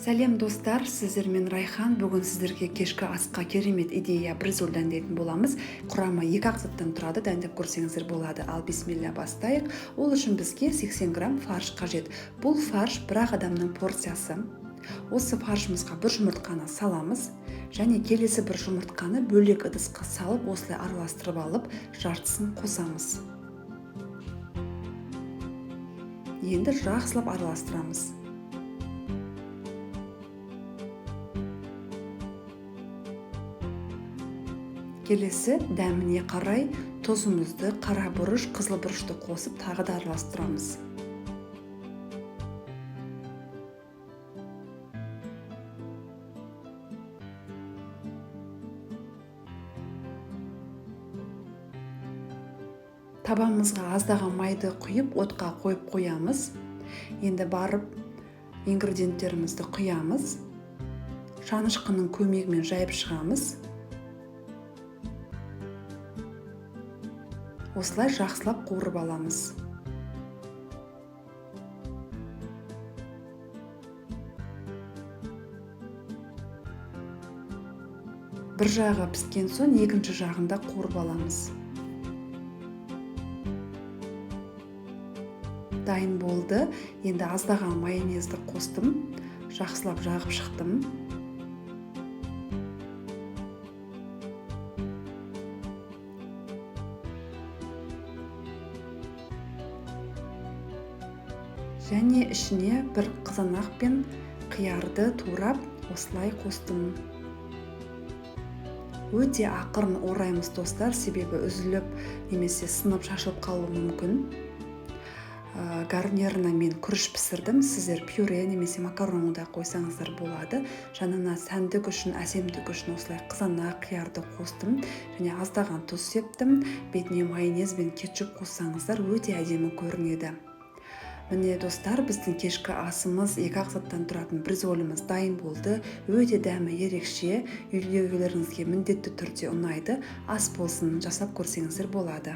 Сәлем достар, сіздермен Райхан. Бүгін сіздерге кешкі асқа керемет идея бризол дәмдейтін боламыз. Құрамы 2 заттан тұрады, дәмдеп көрсеңіздер болады. Ал бисмилля бастайық. Ол үшін бізге 80 грамм фарш қажет. Бұл фарш бір адамның порциясы. Осы фаршымызға бір жұмыртқаны саламыз және келесі бір жұмыртқаны бөлек ыдысқа салып, осылай араластырып алып, жартысын қосамыз. Енді жақсылап араластырамыз. Келесі дәміне қарай тұзымызды, қара бұрыш, қызыл бұрышты қосып, тағы да араластырамыз. Табамызға аздаған майды құйып, отқа қойып қоямыз. Енді барып ингредиенттерімізді құямыз. Шанышқының көмегімен жайып шығамыз. Осылай жақсылап қуырып аламыз. Бір жағы піскен соң, екінші жағында қуырып аламыз. Дайын болды. Енді аздаған майонезді қостым. Жақсылап жағып шықтым. Және ішіне бір қызанақ пен қиярды турап, осылай қостым. Өте ақырын ораймыз достар, себебі үзіліп немесе сынып шашылып қалуы мүмкін. Гарнирына мен күріш пісірдім. Сіздер пюре немесе макароны да қойсаңыздар болады. Жанына сәндік үшін, әсемдік үшін осылай қызанақ, қиярды қостым және аздаған тұз септім. Бетіне майонез бен кетчуп қоссаңыздар өте әдемі көрінеді. Міне достар, біздің кешкі асымыз 2 заттан тұратын бризоліміз дайын болды. Өте дәмі ерекше, үйлеріңізге міндетті түрде ұнайды. Ас болсын, жасап көрсеңіздер болады.